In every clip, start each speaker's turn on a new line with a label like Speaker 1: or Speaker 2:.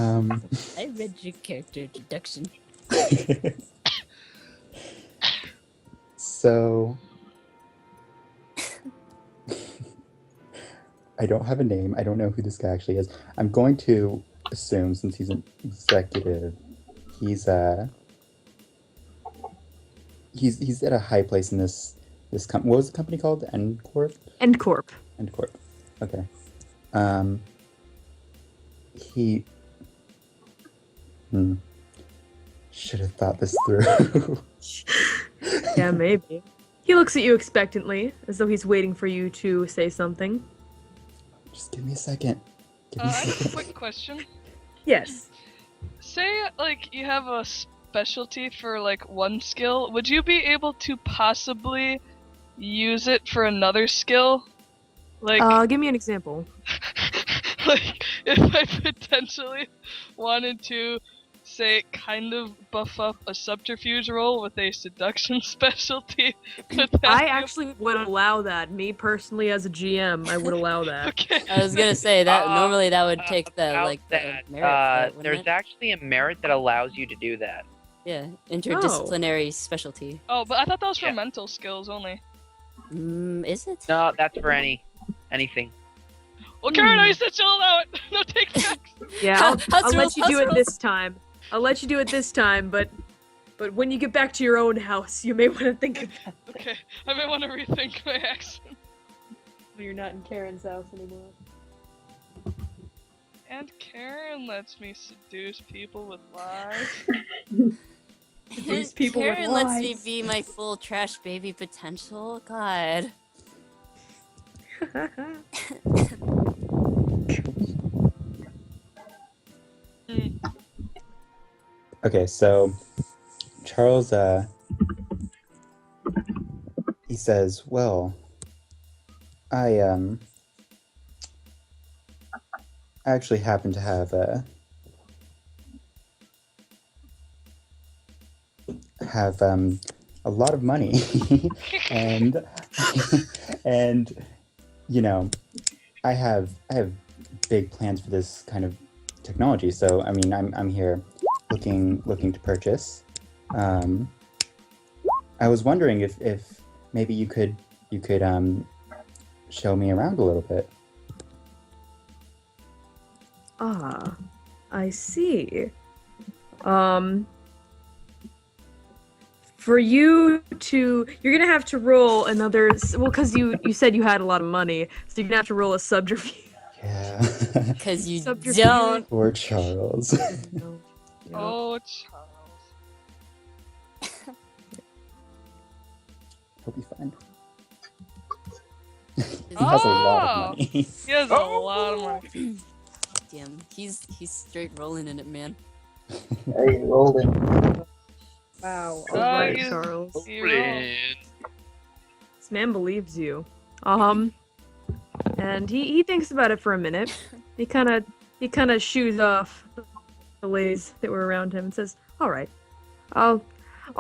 Speaker 1: I read your character introduction.
Speaker 2: So, I don't have a name. I don't know who this guy actually is. I'm going to assume, since he's an executive, he's he's at a high place in this company. What was the company called? N Corp.
Speaker 3: End Corp.
Speaker 2: End Corp. Okay. He. Should have thought this through.
Speaker 3: Yeah, maybe. He looks at you expectantly, as though he's waiting for you to say something.
Speaker 2: Just give me a second. Give me a
Speaker 4: I have a
Speaker 2: second.
Speaker 4: quick question.
Speaker 3: Yes.
Speaker 4: Say, like, you have a specialty for, like, one skill. Would you be able to possibly use it for another skill? Like,
Speaker 3: Give me an example.
Speaker 4: like, if I potentially wanted to, say, kind of buff up a subterfuge roll with a seduction specialty. Would that
Speaker 3: I
Speaker 4: be-
Speaker 3: actually would allow that. Me personally, as a GM, I would allow that.
Speaker 4: Okay.
Speaker 1: I was gonna say that normally that would take the
Speaker 5: About
Speaker 1: like the
Speaker 5: that,
Speaker 1: merit for it, wouldn't
Speaker 5: there's
Speaker 1: it?
Speaker 5: actually a merit that allows you to do that.
Speaker 1: Yeah, interdisciplinary specialty.
Speaker 4: Oh, but I thought that was for
Speaker 5: Yeah.
Speaker 4: mental skills only.
Speaker 1: Is it?
Speaker 5: No, that's for anything.
Speaker 4: Well, Karen, I said she'll allow it. No take backs.
Speaker 3: Yeah,
Speaker 1: How-
Speaker 3: I'll
Speaker 1: how's
Speaker 3: let
Speaker 1: rules-
Speaker 3: you do
Speaker 1: how's
Speaker 3: it
Speaker 1: rules?
Speaker 3: this time. I'll let you do it this time, but when you get back to your own house, you may want to think of that.
Speaker 4: Okay, I may want to rethink my action.
Speaker 3: When you're not in Karen's house anymore.
Speaker 4: And Karen lets me seduce people with lies.
Speaker 3: These people with
Speaker 1: Karen lets me
Speaker 3: lies.
Speaker 1: be my full trash baby potential. God.
Speaker 2: Okay, so Charles, he says, "Well, I actually happen to have a lot of money, and and you know, I have big plans for this kind of technology. So I mean, I'm here looking to purchase. I was wondering if maybe you could show me around a little bit."
Speaker 3: Ah, I see. For you to, you're gonna have to roll another. Well, because you said you had a lot of money, so you're gonna have to roll a subterfuge.
Speaker 2: Yeah.
Speaker 1: Because you
Speaker 3: Subterfuge.
Speaker 1: don't.
Speaker 2: Poor Charles.
Speaker 4: Oh, Charles.
Speaker 2: He'll be fine. He has a lot of money.
Speaker 4: He has a lot of money.
Speaker 1: Damn, he's straight rolling in it, man.
Speaker 6: Hey, rolling.
Speaker 3: Wow.
Speaker 4: Oh,
Speaker 3: Alright,
Speaker 4: you-
Speaker 3: Charles.
Speaker 4: You roll.
Speaker 3: This man believes you. And he thinks about it for a minute. He kind of shoos off the ladies that were around him and says, "All right, I'll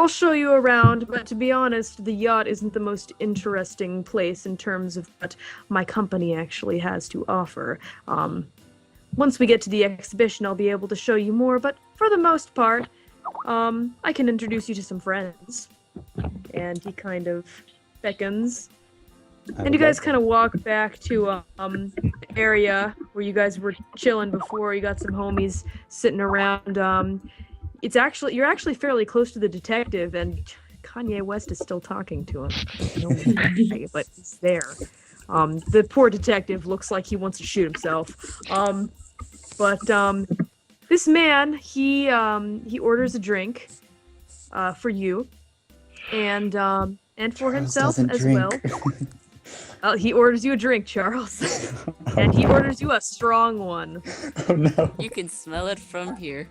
Speaker 3: show you around. But to be honest, the yacht isn't the most interesting place in terms of what my company actually has to offer. Once we get to the exhibition, I'll be able to show you more. But for the most part, I can introduce you to some friends." And he kind of beckons. And you guys kind of walk back to the area where you guys were chilling before. You got some homies sitting around. You're actually fairly close to the detective, and Kanye West is still talking to him. No way, but he's there. The poor detective looks like he wants to shoot himself. But this man, he orders a drink for you, and for
Speaker 2: Charles
Speaker 3: himself
Speaker 2: doesn't
Speaker 3: as
Speaker 2: drink.
Speaker 3: well. He orders you a drink, Charles, and he orders you a strong one.
Speaker 2: Oh no.
Speaker 1: You can smell it from here.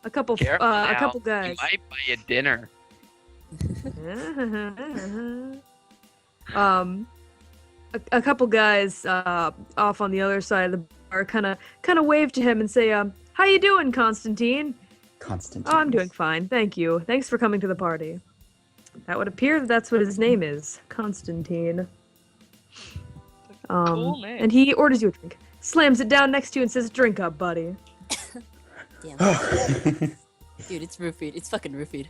Speaker 3: A couple
Speaker 5: Careful now.
Speaker 3: guys.
Speaker 5: You might buy you dinner.
Speaker 3: A couple guys off on the other side of the bar kind of wave to him and say, "How you doing, Constantine?"
Speaker 2: Constantine.
Speaker 3: "Oh, I'm doing fine, thank you. Thanks for coming to the party." That would appear that that's what his name is, Constantine.
Speaker 4: Cool name.
Speaker 3: And he orders you a drink. slams it down next to you and says, "Drink up, buddy."
Speaker 1: Damn. Dude, it's roofied. It's fucking roofied.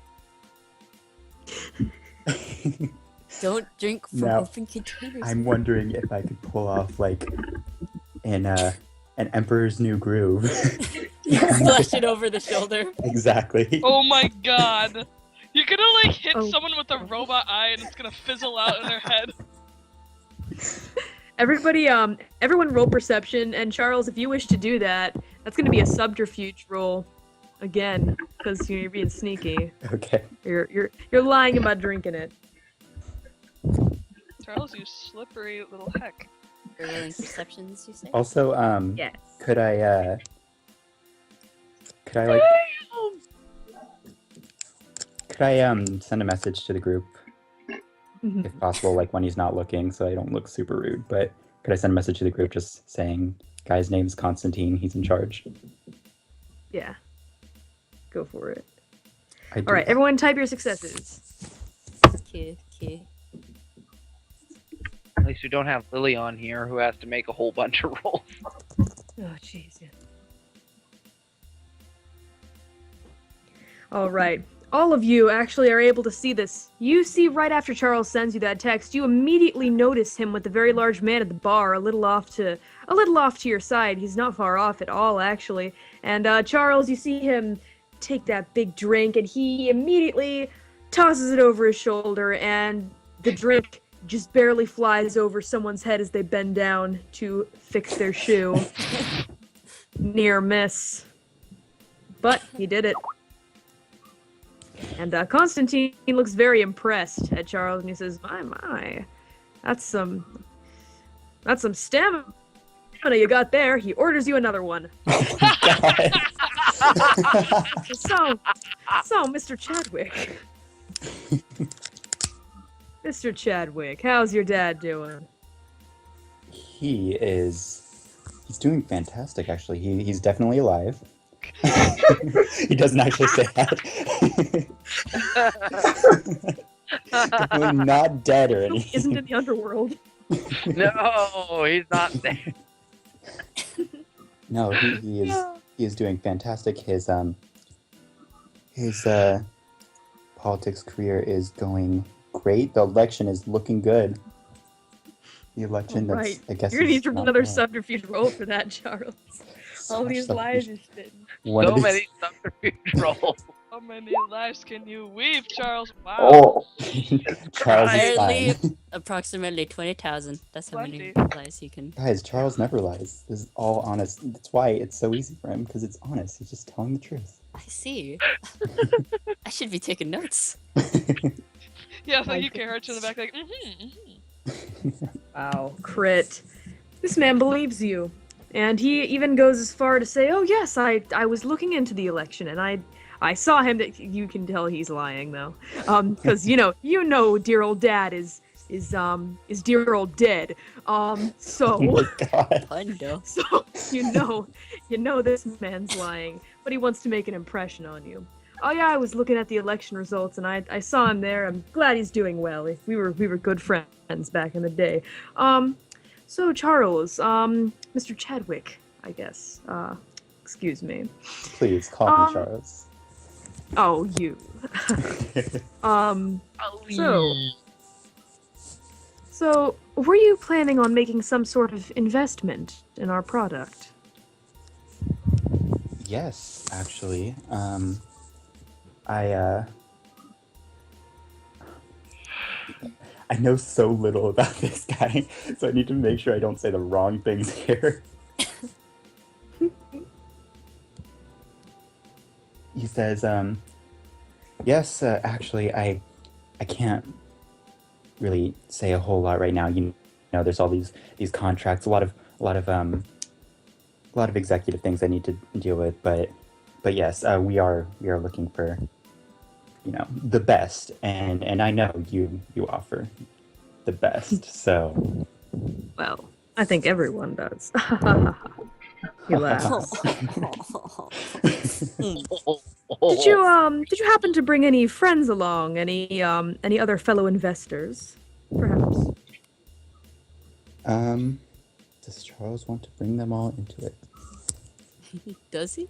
Speaker 1: Don't drink from
Speaker 2: No.
Speaker 1: open containers.
Speaker 2: I'm wondering if I could pull off like an Emperor's New Groove.
Speaker 1: Splash it over the shoulder.
Speaker 2: Exactly.
Speaker 4: Oh my god. You're gonna like hit
Speaker 3: Oh.
Speaker 4: someone with a robot eye and it's gonna fizzle out in their head.
Speaker 3: Everybody, everyone roll perception, and Charles, if you wish to do that, that's gonna be a subterfuge roll, again, because you're being sneaky.
Speaker 2: Okay.
Speaker 3: You're lying about drinking it.
Speaker 4: Charles, you slippery little heck.
Speaker 1: You're rolling perceptions, you say?
Speaker 2: Also,
Speaker 3: Yes.
Speaker 2: could I send a message to the group
Speaker 3: Mhm.
Speaker 2: if possible, like when he's not looking, so I don't look super rude. But could I send a message to the group just saying, "Guy's name's Constantine. He's in charge."
Speaker 3: Yeah. Go for it.
Speaker 2: I do
Speaker 3: All right,
Speaker 2: that.
Speaker 3: everyone, type your successes.
Speaker 1: Okay.
Speaker 5: At least we don't have Lily on here who has to make a whole bunch of rolls.
Speaker 3: Oh, jeez. All right. All of you actually are able to see this. You see right after Charles sends you that text, you immediately notice him with the very large man at the bar, a little off to your side. He's not far off at all, actually. And Charles, you see him take that big drink, and he immediately tosses it over his shoulder, and the drink just barely flies over someone's head as they bend down to fix their shoe. Near miss. But he did it. And Constantine looks very impressed at Charles, and he says, "My, that's some stamina you got there." He orders you another one.
Speaker 2: God.
Speaker 3: So, Mr. Chadwick. Mr. Chadwick, how's your dad doing?
Speaker 2: He's doing fantastic, actually. He's definitely alive. He doesn't actually say that. Definitely not dead or
Speaker 3: Isn't
Speaker 2: anything.
Speaker 3: in the underworld.
Speaker 5: No, he's not there.
Speaker 2: No, he is doing fantastic. His politics career is going great. The election is looking good. The election that's
Speaker 3: Right.
Speaker 2: I guess
Speaker 3: You're gonna
Speaker 2: is
Speaker 3: need to roll
Speaker 2: not
Speaker 3: another
Speaker 2: bad.
Speaker 3: subterfuge roll for that, Charles.
Speaker 2: So
Speaker 3: All
Speaker 2: much
Speaker 3: these
Speaker 2: stuff.
Speaker 3: lies you're spitting.
Speaker 2: One
Speaker 5: So
Speaker 2: of
Speaker 5: many subterfuge rolls.
Speaker 4: How many lives can you weave, Charles? Wow.
Speaker 6: Oh,
Speaker 2: these- Charles is
Speaker 1: Apparently,
Speaker 2: fine.
Speaker 1: approximately 20,000. That's how many
Speaker 4: Plenty.
Speaker 1: lies you can.
Speaker 2: Guys, Charles never lies. This is all honest. That's why it's so easy for him, because it's honest. He's just telling the truth.
Speaker 1: I see. I should be taking notes.
Speaker 4: Yeah,
Speaker 3: My
Speaker 4: like you can hurt you in the back, like,
Speaker 3: Wow. Crit. This man believes you. And he even goes as far to say, "Oh yes, I was looking into the election, and I saw him." That you can tell he's lying though, because you know, dear old dad is dear old dead. So
Speaker 2: Oh my god.
Speaker 1: Hundo.
Speaker 3: so you know this man's lying, but he wants to make an impression on you. "Oh yeah, I was looking at the election results, and I saw him there. I'm glad he's doing well. We were good friends back in the day. So Charles, Mr. Chadwick, I guess. Excuse me.
Speaker 2: Please call
Speaker 3: Um,
Speaker 2: me Charles.
Speaker 3: Oh, you. So were you planning on making some sort of investment in our product?
Speaker 2: Yes, actually. I know so little about this guy, so I need to make sure I don't say the wrong things here. He says, yes, actually, I can't really say a whole lot right now. You know, there's all these contracts, a lot of executive things I need to deal with, but yes, we are looking for, you know, the best, and I know you offer the best, so
Speaker 3: Well, I think everyone does. He laughs. Did you happen to bring any friends along? Any other fellow investors, perhaps?
Speaker 2: does Does Charles want to bring them all into it?
Speaker 1: Does he?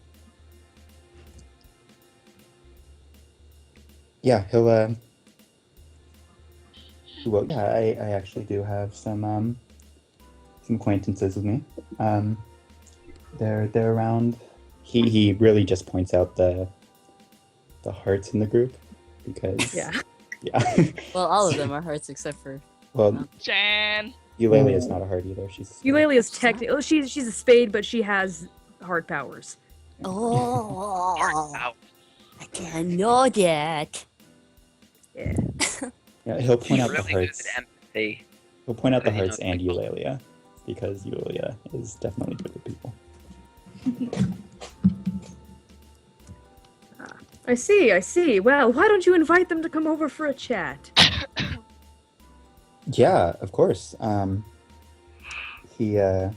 Speaker 2: Yeah, he'll. Well, yeah, I actually do have some acquaintances with me. They're around. He really just points out the hearts in the group because
Speaker 3: Yeah.
Speaker 2: yeah.
Speaker 1: Well, all of them are hearts except for.
Speaker 2: Well,
Speaker 4: Jan.
Speaker 2: Eulalia is not a heart either. She's
Speaker 3: Eulalia is technically she's a spade, but she has heart powers.
Speaker 1: Oh,
Speaker 5: Ow.
Speaker 1: I didn't know that.
Speaker 3: Yeah.
Speaker 2: Yeah, he'll point out the
Speaker 5: Really good
Speaker 2: hearts.
Speaker 5: at empathy.
Speaker 2: He'll point out the
Speaker 5: I didn't
Speaker 2: hearts
Speaker 5: know
Speaker 2: and
Speaker 5: people.
Speaker 2: Eulalia because Eulalia is definitely good with people.
Speaker 3: I see. Well, why don't you invite them to come over for a chat?
Speaker 2: Yeah, of course. He I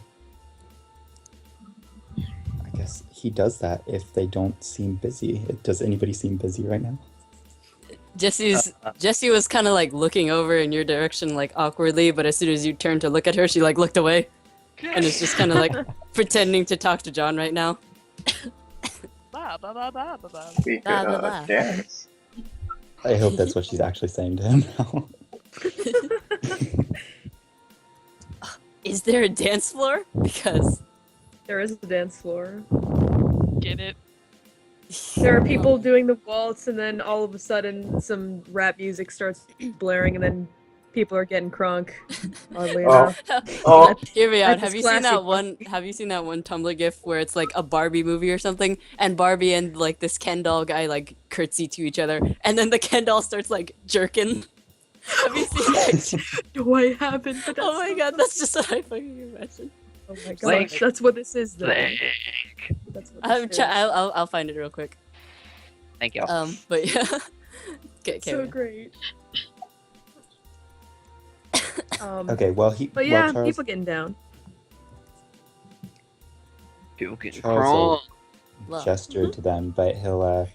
Speaker 2: guess he does that if they don't seem busy. Does anybody seem busy right now?
Speaker 1: Jesse was kind of like looking over in your direction like awkwardly, but as soon as you turned to look at her, she like looked away and is just kind of like pretending to talk to John right now.
Speaker 4: Blah, blah, blah, blah, blah, blah.
Speaker 6: We could
Speaker 1: Blah, blah, blah.
Speaker 6: dance.
Speaker 2: I hope that's what she's actually saying to him now.
Speaker 1: Is there a dance floor? Because
Speaker 3: There is a dance floor.
Speaker 4: Get it?
Speaker 3: There are people doing the waltz, and then all of a sudden, some rap music starts blaring, and then people are getting crunk. Oddly
Speaker 6: Oh.
Speaker 3: enough.
Speaker 6: Oh,
Speaker 1: Hear me out.
Speaker 3: That's
Speaker 1: Have you
Speaker 3: classic.
Speaker 1: seen that one? Have you seen that one Tumblr GIF where it's like a Barbie movie or something, and Barbie and like this Ken doll guy like curtsy to each other, and then the Ken doll starts like jerking. Have you seen that?
Speaker 3: No, I haven't. But
Speaker 1: Oh my god, that's just what I fucking imagine.
Speaker 3: Oh my
Speaker 5: Link.
Speaker 3: gosh, that's what this is, though.
Speaker 5: Link.
Speaker 3: That's what
Speaker 1: I'm
Speaker 3: this
Speaker 1: try-
Speaker 3: is.
Speaker 1: I'll find it real quick.
Speaker 5: Thank you.
Speaker 1: But yeah. Get
Speaker 3: So great.
Speaker 2: Okay, well
Speaker 3: But yeah,
Speaker 2: Charles,
Speaker 3: people getting down.
Speaker 5: People getting
Speaker 2: Charles
Speaker 5: crunk.
Speaker 1: Well,
Speaker 2: gesture to them, but he'll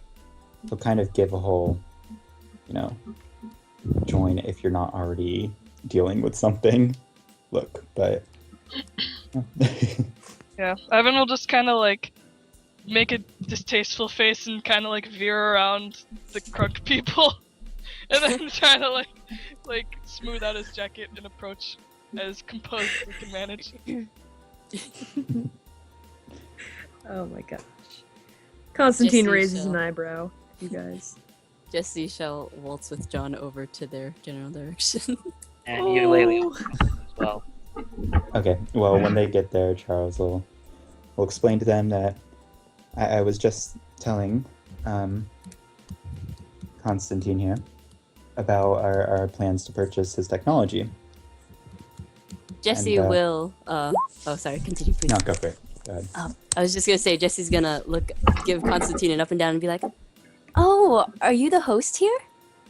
Speaker 2: kind of give a whole, join if you're not already dealing with something. Look, but
Speaker 4: Yeah. Evan will just kind of like make a distasteful face and kind of like veer around the crunk people, and then try to like smooth out his jacket and approach as composed as he can manage.
Speaker 3: Oh my gosh. Constantine
Speaker 1: Jesse
Speaker 3: raises
Speaker 1: shall-
Speaker 3: an eyebrow. You guys.
Speaker 1: Jesse shall waltz with John over to their general direction.
Speaker 5: And Eulalia as well.
Speaker 2: okay, well when they get there, Charles will explain to them that I was just telling Constantine here about our plans to purchase his technology.
Speaker 1: Jesse
Speaker 2: And,
Speaker 1: will. Oh, sorry. Continue, please.
Speaker 2: No, go for it. Go ahead.
Speaker 1: I was just gonna say Jesse's gonna give Constantine an up and down and be like, "Oh, are you the host here?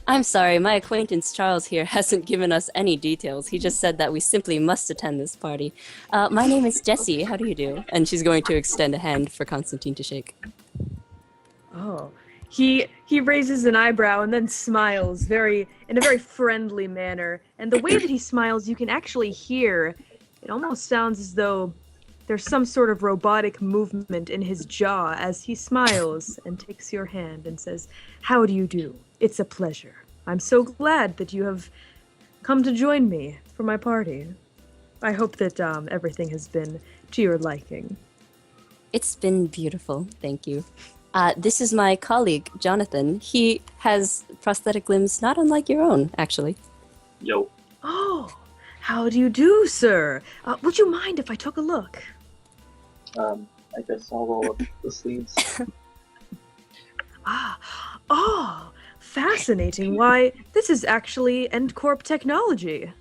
Speaker 1: I'm sorry, my acquaintance Charles here hasn't given us any details. He just said that we simply must attend this party. My name is Jessie. How do you do?" And she's going to extend a hand for Constantine to shake.
Speaker 3: Oh. He raises an eyebrow and then smiles in a very friendly manner. And the way that he smiles, you can actually hear. It almost sounds as though there's some sort of robotic movement in his jaw as he smiles and takes your hand and says, "How do you do? It's a pleasure. I'm so glad that you have come to join me for my party. I hope that everything has been to your liking."
Speaker 1: It's been beautiful, thank you. This is my colleague, Jonathan. He has prosthetic limbs not unlike your own, actually.
Speaker 6: yo.
Speaker 3: Oh, how do you do, sir? Would you mind if I took a look?
Speaker 6: I guess I'll roll up the sleeves.
Speaker 3: Oh, fascinating. Why, this is actually EndCorp technology.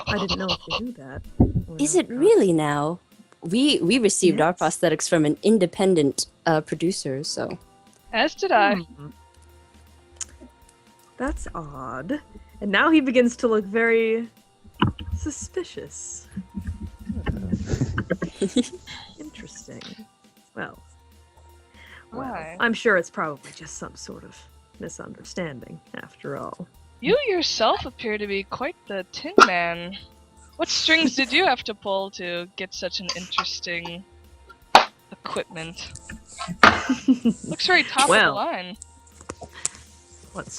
Speaker 3: I didn't know if you knew that.
Speaker 1: Is it really now? We received our
Speaker 3: Yes.
Speaker 1: prosthetics from an independent producer, so...
Speaker 4: As did I.
Speaker 3: That's odd. And now he begins to look very suspicious. Interesting. Well,
Speaker 4: Why?
Speaker 3: I'm sure it's probably just some sort of misunderstanding, after all.
Speaker 4: You yourself appear to be quite the Tin Man. What strings did you have to pull to get such an interesting equipment? Looks very top of the
Speaker 3: Well.
Speaker 4: line.
Speaker 3: What